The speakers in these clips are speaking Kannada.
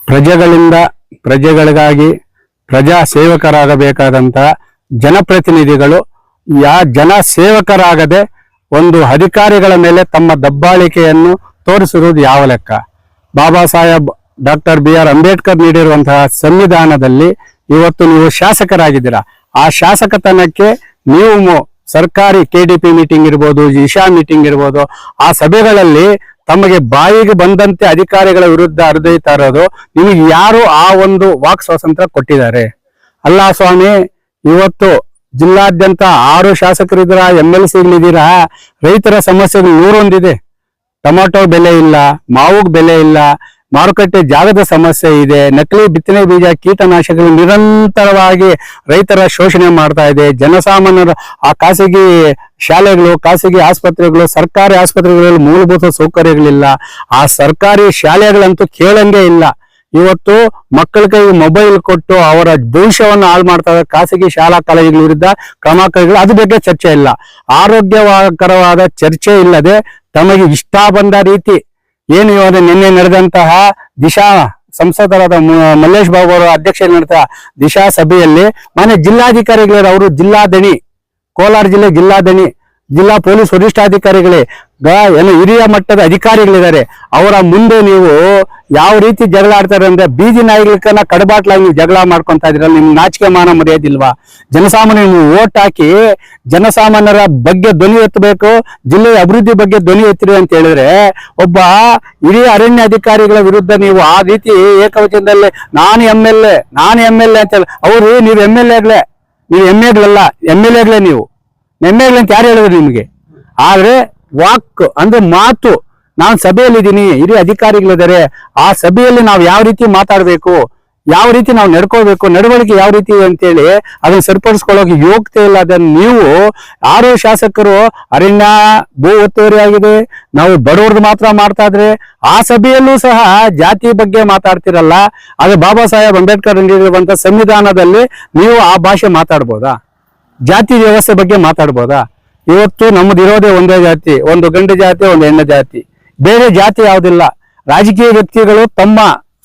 ಪ್ರಜೆಗಳಿಂದ ಪ್ರಜೆಗಳಿಗಾಗಿ ಪ್ರಜಾ ಸೇವಕರಾಗಬೇಕಾದಂತಹ ಜನಪ್ರತಿನಿಧಿಗಳು ಜನ ಸೇವಕರಾಗದೆ ಒಂದು ಅಧಿಕಾರಿಗಳ ಮೇಲೆ ತಮ್ಮ ದಬ್ಬಾಳಿಕೆಯನ್ನು ತೋರಿಸಿರುವುದು ಯಾವ ಲೆಕ್ಕ? ಬಾಬಾ ಸಾಹೇಬ್ ಡಾಕ್ಟರ್ BR ಅಂಬೇಡ್ಕರ್ ನೀಡಿರುವಂತಹ ಸಂವಿಧಾನದಲ್ಲಿ ಇವತ್ತು ನೀವು ಶಾಸಕರಾಗಿದ್ದೀರಾ. ಆ ಶಾಸಕತನಕ್ಕೆ ನೀವು ಸರ್ಕಾರಿ KDP ಮೀಟಿಂಗ್ ಇರ್ಬೋದು, ಇಶಾ ಮೀಟಿಂಗ್ ಇರ್ಬೋದು, ಆ ಸಭೆಗಳಲ್ಲಿ ತಮಗೆ ಬಾಯಿಗೆ ಬಂದಂತೆ ಅಧಿಕಾರಿಗಳ ವಿರುದ್ಧ ಹರಿದೊಯ್ತಾ ಇರೋದು, ನಿಮಗೆ ಯಾರು ಆ ಒಂದು ವಾಕ್ ಸ್ವಾತಂತ್ರ್ಯ ಕೊಟ್ಟಿದ್ದಾರೆ? ಅಲ್ಲ ಸ್ವಾಮಿ, ಇವತ್ತು ಜಿಲ್ಲಾದ್ಯಂತ 6 ಶಾಸಕರಿದ್ದೀರಾ, MLCಗಳಿದ್ದೀರಾ. ರೈತರ ಸಮಸ್ಯೆಗಳು 101 ಇದೆ. ಟೊಮಾಟೊ ಬೆಲೆ ಇಲ್ಲ, ಮಾವುಗ್ ಬೆಲೆ ಇಲ್ಲ, ಮಾರುಕಟ್ಟೆ ಜಾಗದ ಸಮಸ್ಯೆ ಇದೆ, ನಕಲಿ ಬಿತ್ತನೆ ಬೀಜ, ಕೀಟನಾಶಕಗಳು ನಿರಂತರವಾಗಿ ರೈತರ ಶೋಷಣೆ ಮಾಡ್ತಾ ಇದೆ. ಜನಸಾಮಾನ್ಯರು ಆ ಖಾಸಗಿ ಶಾಲೆಗಳು, ಖಾಸಗಿ ಆಸ್ಪತ್ರೆಗಳು, ಸರ್ಕಾರಿ ಆಸ್ಪತ್ರೆಗಳಲ್ಲಿ ಮೂಲಭೂತ ಸೌಕರ್ಯಗಳಿಲ್ಲ. ಆ ಸರ್ಕಾರಿ ಶಾಲೆಗಳಂತೂ ಕೇಳಂಗೆ ಇಲ್ಲ. ಇವತ್ತು ಮಕ್ಕಳ ಕೈಗೆ ಮೊಬೈಲ್ ಕೊಟ್ಟು ಅವರ ಭವಿಷ್ಯವನ್ನು ಹಾಳು ಮಾಡ್ತಾ ಇದ್ದಾರೆ. ಖಾಸಗಿ ಶಾಲಾ ಕಾಲೇಜುಗಳ ವಿರುದ್ಧ ಕ್ರಮ ಕೈಗೊಳ್ಳಿ, ಅದ್ರ ಬಗ್ಗೆ ಚರ್ಚೆ ಇಲ್ಲ. ಆರೋಗ್ಯಕರವಾದ ಚರ್ಚೆ ಇಲ್ಲದೆ ತಮಗೆ ಇಷ್ಟ ಬಂದ ರೀತಿ ಏನು ಇವಾಗ ನಿನ್ನೆ ನಡೆದಂತಹ ದಿಶಾ ಸಂಸದರಾದ ಮಲ್ಲೇಶ್ ಬಾಬು ಅವರ ಅಧ್ಯಕ್ಷತೆ ನಡೆದ ದಿಶಾ ಸಭೆಯಲ್ಲಿ ಮಾನ್ಯ ಜಿಲ್ಲಾಧಿಕಾರಿಗಳು, ಅವರು ಜಿಲ್ಲಾದಣಿ, ಕೋಲಾರ ಜಿಲ್ಲೆ ಜಿಲ್ಲಾದಣಿ, ಜಿಲ್ಲಾ ಪೊಲೀಸ್ ವರಿಷ್ಠಾಧಿಕಾರಿಗಳೇ, ಏನು ಹಿರಿಯ ಮಟ್ಟದ ಅಧಿಕಾರಿಗಳಿದ್ದಾರೆ. ಅವರ ಮುಂದೆ ನೀವು ಯಾವ ರೀತಿ ಜಗಳ ಆಡ್ತಾರೆ ಅಂದ್ರೆ, ಬೀದಿ ನಾಯಿಗಳನ್ನ ಕಡಬಾಟ್ಲಾಗಿ ನೀವು ಜಗಳ ಮಾಡ್ಕೊಂತ ಇದ್ರಲ್ಲ, ನಿಮ್ಗೆ ನಾಚಿಕೆ ಮಾನ ಮರ್ಯಾದಿಲ್ವಾ? ಜನಸಾಮಾನ್ಯ ನೀವು ಓಟ್ ಹಾಕಿ ಜನಸಾಮಾನ್ಯರ ಬಗ್ಗೆ ಧ್ವನಿ ಎತ್ತಬೇಕು, ಜಿಲ್ಲೆಯ ಅಭಿವೃದ್ಧಿ ಬಗ್ಗೆ ಧ್ವನಿ ಎತ್ತಿರಿ ಅಂತ ಹೇಳಿದ್ರೆ, ಒಬ್ಬ ಹಿರಿಯ ಅರಣ್ಯ ಅಧಿಕಾರಿಗಳ ವಿರುದ್ಧ ನೀವು ಆ ರೀತಿ ಏಕವಚನದಲ್ಲಿ ನಾನು MLA ಅಂತ ಹೇಳಿ, ಅವರು ನೀವು MLAಗಳೇ, ನೀವು MAಗಳಲ್ಲ, MLAಗಳೇ ನೀವು. MLA ಅಂತ ಯಾರು ಹೇಳಿದ್ರು ನಿಮ್ಗೆ? ಆದ್ರೆ ವಾಕ್ ಅಂದ್ರೆ ಮಾತು, ನಾನು ಸಭೆಯಲ್ಲಿದ್ದೀನಿ, ಹಿರಿಯ ಅಧಿಕಾರಿಗಳಿದ್ದಾರೆ, ಆ ಸಭೆಯಲ್ಲಿ ನಾವು ಯಾವ ರೀತಿ ಮಾತಾಡ್ಬೇಕು, ಯಾವ ರೀತಿ ನಾವು ನಡ್ಕೋಬೇಕು, ನಡವಳಿಕೆ ಯಾವ ರೀತಿ ಅಂತೇಳಿ ಅದನ್ನ ಸರಿಪಡಿಸ್ಕೊಳ್ಳೋಕೆ ಯೋಗ್ಯತೆ ಇಲ್ಲ. ಅದನ್ನ ನೀವು 6 ಶಾಸಕರು ಅರಣ್ಯ ಭೂ ಒತ್ತುವರಿ ಆಗಿದೆ, ನಾವು ಬಡವ್ರದ್ದು ಮಾತ್ರ ಮಾಡ್ತಾ ಇದ್ರೆ, ಆ ಸಭೆಯಲ್ಲೂ ಸಹ ಜಾತಿ ಬಗ್ಗೆ ಮಾತಾಡ್ತಿರಲ್ಲ. ಅದು ಬಾಬಾ ಸಾಹೇಬ್ ಅಂಬೇಡ್ಕರ್ ನೀಡಿರುವಂತ ಸಂವಿಧಾನದಲ್ಲಿ ನೀವು ಆ ಭಾಷೆ ಮಾತಾಡ್ಬೋದಾ? ಜಾತಿ ವ್ಯವಸ್ಥೆ ಬಗ್ಗೆ ಮಾತಾಡ್ಬೋದಾ? ಇವತ್ತು ನಮ್ಮದಿರೋದೇ ಒಂದೇ ಜಾತಿ, ಒಂದು ಗಂಡು ಜಾತಿ, ಒಂದು ಹೆಣ್ಣು ಜಾತಿ, ಬೇರೆ ಜಾತಿ ಯಾವುದಿಲ್ಲ. ರಾಜಕೀಯ ವ್ಯಕ್ತಿಗಳು ತಮ್ಮ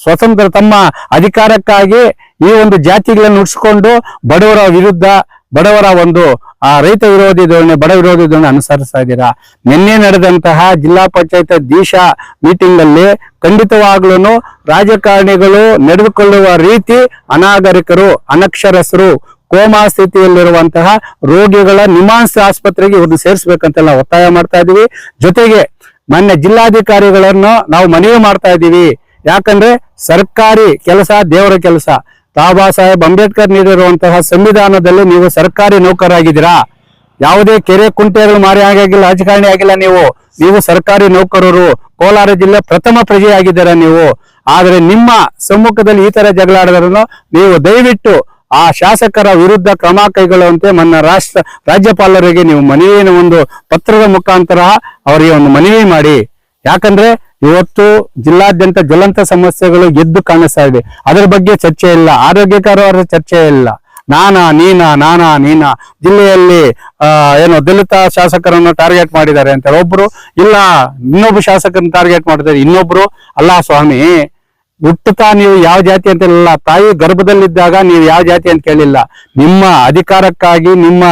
ಸ್ವತಂತ್ರ, ತಮ್ಮ ಅಧಿಕಾರಕ್ಕಾಗಿ ಈ ಒಂದು ಜಾತಿಗಳನ್ನು ಉಳಿಸ್ಕೊಂಡು ಬಡವರ ವಿರುದ್ಧ, ಬಡವರ ಒಂದು ರೈತ ವಿರೋಧಿ ಧೋರಣೆ, ಬಡ ವಿರೋಧಿ ಧೋರಣೆ ಅನುಸರಿಸ್ತಾ ಇದ್ದೀರಾ. ನಿನ್ನೆ ನಡೆದಂತಹ ಜಿಲ್ಲಾ ಪಂಚಾಯತ್ ದಿಶಾ ಮೀಟಿಂಗ್ ಅಲ್ಲಿ ಖಂಡಿತವಾಗ್ಲೂ ರಾಜಕಾರಣಿಗಳು ನಡೆದುಕೊಳ್ಳುವ ರೀತಿ ಅನಾಗರಿಕರು, ಅನಕ್ಷರಸ್ಥರು, ಕೋಮಾ ಸ್ಥಿತಿಯಲ್ಲಿರುವಂತಹ ರೋಗಿಗಳ ನಿಮಾನ್ಸ್ ಆಸ್ಪತ್ರೆಗೆ ಇವ್ರನ್ನ ಸೇರಿಸ್ಬೇಕಂತ ನಾವು ಒತ್ತಾಯ ಮಾಡ್ತಾ ಇದೀವಿ. ಜೊತೆಗೆ ಮಾನ್ಯ ಜಿಲ್ಲಾಧಿಕಾರಿಗಳನ್ನು ನಾವು ಮನವಿ ಮಾಡ್ತಾ ಇದ್ದೀವಿ. ಯಾಕಂದ್ರೆ ಸರ್ಕಾರಿ ಕೆಲಸ ದೇವರ ಕೆಲಸ. ಬಾಬಾ ಸಾಹೇಬ್ ಅಂಬೇಡ್ಕರ್ ನೀಡಿರುವಂತಹ ಸಂವಿಧಾನದಲ್ಲಿ ನೀವು ಸರ್ಕಾರಿ ನೌಕರರಾಗಿದ್ದೀರಾ. ಯಾವುದೇ ಕೆರೆ ಕುಂಟೆಗಳು ಮಾರಿ ಆಗಿಲ್ಲ, ರಾಜಕಾರಣಿ ಆಗಿಲ್ಲ. ನೀವು ಸರ್ಕಾರಿ ನೌಕರರು, ಕೋಲಾರ ಜಿಲ್ಲೆ ಪ್ರಥಮ ಪ್ರಜೆಯಾಗಿದ್ದೀರಾ ನೀವು. ಆದ್ರೆ ನಿಮ್ಮ ಸಮ್ಮುಖದಲ್ಲಿ ಈ ತರ ಜಗಳ ಆಡಿದ್ರೂ ನೀವು ದಯವಿಟ್ಟು ಆ ಶಾಸಕರ ವಿರುದ್ಧ ಕ್ರಮ ಕೈಗೊಳ್ಳುವಂತೆ ರಾಜ್ಯಪಾಲರಿಗೆ ನೀವು ಮನವಿಯ ಒಂದು ಪತ್ರದ ಮುಖಾಂತರ ಅವರಿಗೆ ಒಂದು ಮನವಿ ಮಾಡಿ. ಯಾಕಂದ್ರೆ ಇವತ್ತು ಜಿಲ್ಲಾದ್ಯಂತ ಜ್ವಲಂತ ಸಮಸ್ಯೆಗಳು ಎದ್ದು ಕಾಣಿಸ್ತಾ ಇದೆ. ಅದರ ಬಗ್ಗೆ ಚರ್ಚೆ ಇಲ್ಲ, ಆರೋಗ್ಯಕರವಾದ ಚರ್ಚೆ ಇಲ್ಲ. ನಾನಾ ನೀನಾ ಜಿಲ್ಲೆಯಲ್ಲಿ ಏನು ದಲಿತ ಶಾಸಕರನ್ನು ಟಾರ್ಗೆಟ್ ಮಾಡಿದ್ದಾರೆ ಅಂತ ಒಬ್ರು, ಇಲ್ಲ ಇನ್ನೊಬ್ಬ ಶಾಸಕರನ್ನು ಟಾರ್ಗೆಟ್ ಮಾಡಿದ್ದಾರೆ ಇನ್ನೊಬ್ರು. ಅಲ್ಲ ಸ್ವಾಮಿ, ಹುಟ್ಟುತ್ತಾ ನೀವು ಯಾವ ಜಾತಿ ಅಂತ ಇಲ್ಲ, ತಾಯಿ ಗರ್ಭದಲ್ಲಿದ್ದಾಗ ನೀವು ಯಾವ ಜಾತಿ ಅಂತ ಕೇಳಿಲ್ಲ. ನಿಮ್ಮ ಅಧಿಕಾರಕ್ಕಾಗಿ, ನಿಮ್ಮ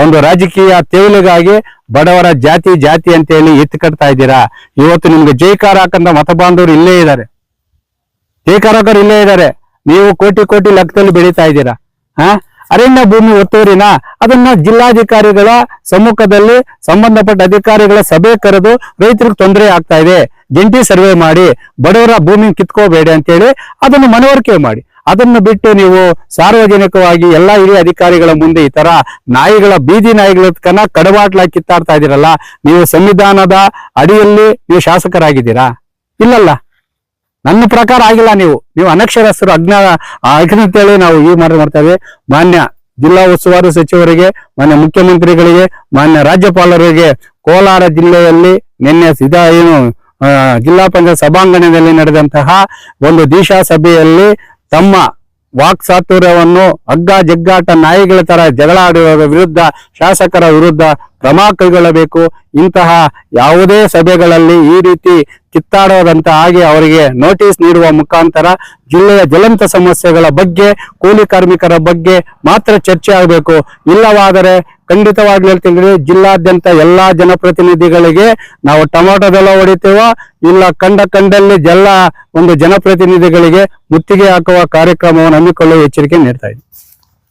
ಒಂದು ರಾಜಕೀಯ ತೇವಲಿಗಾಗಿ ಬಡವರ ಜಾತಿ ಅಂತ ಹೇಳಿ ಎತ್ತು ಕಟ್ತಾ ಇದ್ದೀರಾ. ಇವತ್ತು ನಿಮ್ಗೆ ಜೈಕಾರ ಹಾಕಂತ ಮತ ಬಾಂಧವರು ಇಲ್ಲೇ ಇದ್ದಾರೆ, ಜೈಕಾರ ಹಾಕೋರು ಇಲ್ಲೇ ಇದ್ದಾರೆ. ನೀವು ಕೋಟಿ ಲೆಕ್ಕದಲ್ಲಿ ಬೆಳೀತಾ ಇದ್ದೀರಾ. ಅರಣ್ಯ ಭೂಮಿ ಒತ್ತುವರಿನ ಅದನ್ನ ಜಿಲ್ಲಾಧಿಕಾರಿಗಳ ಸಮ್ಮುಖದಲ್ಲಿ ಸಂಬಂಧಪಟ್ಟ ಅಧಿಕಾರಿಗಳ ಸಭೆ ಕರೆದು ರೈತರಿಗೆ ತೊಂದರೆ ಆಗ್ತಾ ಇದೆ, ಜಂಟಿ ಸರ್ವೆ ಮಾಡಿ ಬಡವರ ಭೂಮಿ ಕಿತ್ಕೋಬೇಡಿ ಅಂತೇಳಿ ಅದನ್ನು ಮನವರಿಕೆ ಮಾಡಿ. ಅದನ್ನು ಬಿಟ್ಟು ನೀವು ಸಾರ್ವಜನಿಕವಾಗಿ ಎಲ್ಲಾ ಹಿರಿಯ ಅಧಿಕಾರಿಗಳ ಮುಂದೆ ಈ ತರ ನಾಯಿಗಳ, ಬೀದಿ ನಾಯಿಗಳ ಕಡವಾಟ್ಲಾಗಿ ಕಿತ್ತಾಡ್ತಾ ಇದೀರಲ್ಲ. ನೀವು ಸಂವಿಧಾನದ ಅಡಿಯಲ್ಲಿ ನೀವು ಶಾಸಕರಾಗಿದ್ದೀರಾ? ಇಲ್ಲಲ್ಲ, ನನ್ನ ಪ್ರಕಾರ ಆಗಿಲ್ಲ. ನೀವು ಅನಕ್ಷರಸ್ಥರು, ಅಜ್ಞಾನತೇಳಿ ನಾವು ಈ ಮಾಡ್ತಾ ಇದ್ದೀವಿ. ಮಾನ್ಯ ಜಿಲ್ಲಾ ಉಸ್ತುವಾರಿ ಸಚಿವರಿಗೆ, ಮಾನ್ಯ ಮುಖ್ಯಮಂತ್ರಿಗಳಿಗೆ, ಮಾನ್ಯ ರಾಜ್ಯಪಾಲರಿಗೆ ಕೋಲಾರ ಜಿಲ್ಲೆಯಲ್ಲಿ ನಿನ್ನೆ ಜಿಲ್ಲಾ ಪಂಚಾಯತ್ ಸಭಾಂಗಣದಲ್ಲಿ ನಡೆದಂತಹ ಒಂದು ದಿಶಾ ಸಭೆಯಲ್ಲಿ ತಮ್ಮ ವಾಕ್ ಚಾತುರ್ಯವನ್ನು ಹಗ್ಗ ಜಗ್ಗಾಟ ನಾಯಿಗಳ ತರ ಜಗಳ ಆಡುವ ವಿರುದ್ಧ, ಶಾಸಕರ ವಿರುದ್ಧ ಕ್ರಮ ಕೈಗೊಳ್ಳಬೇಕು. ಇಂತಹ ಯಾವುದೇ ಸಭೆಗಳಲ್ಲಿ ಈ ರೀತಿ ಕಿತ್ತಾಡೋದಂತ ಹಾಗೆ ಅವರಿಗೆ ನೋಟಿಸ್ ನೀಡುವ ಮುಖಾಂತರ ಜಿಲ್ಲೆಯ ಜ್ವಲಂತ ಸಮಸ್ಯೆಗಳ ಬಗ್ಗೆ, ಕೂಲಿ ಕಾರ್ಮಿಕರ ಬಗ್ಗೆ ಮಾತ್ರ ಚರ್ಚೆ ಆಗಬೇಕು. ಇಲ್ಲವಾದರೆ ಖಂಡಿತವಾಗಿ ಹೇಳ್ತೀನಿ, ಜಿಲ್ಲಾದ್ಯಂತ ಎಲ್ಲಾ ಜನಪ್ರತಿನಿಧಿಗಳಿಗೆ ನಾವು ಟೊಮೊಟೊದೆಲ್ಲ ಹೊಡಿತೇವೋ, ಇಲ್ಲ ಕಂಡಲ್ಲಿ ಎಲ್ಲ ಒಂದು ಜನಪ್ರತಿನಿಧಿಗಳಿಗೆ ಮುತ್ತಿಗೆ ಹಾಕುವ ಕಾರ್ಯಕ್ರಮವನ್ನು ಹಮ್ಮಿಕೊಳ್ಳುವ ಎಚ್ಚರಿಕೆ ನೀಡ್ತಾ ಇದ್ದೀವಿ.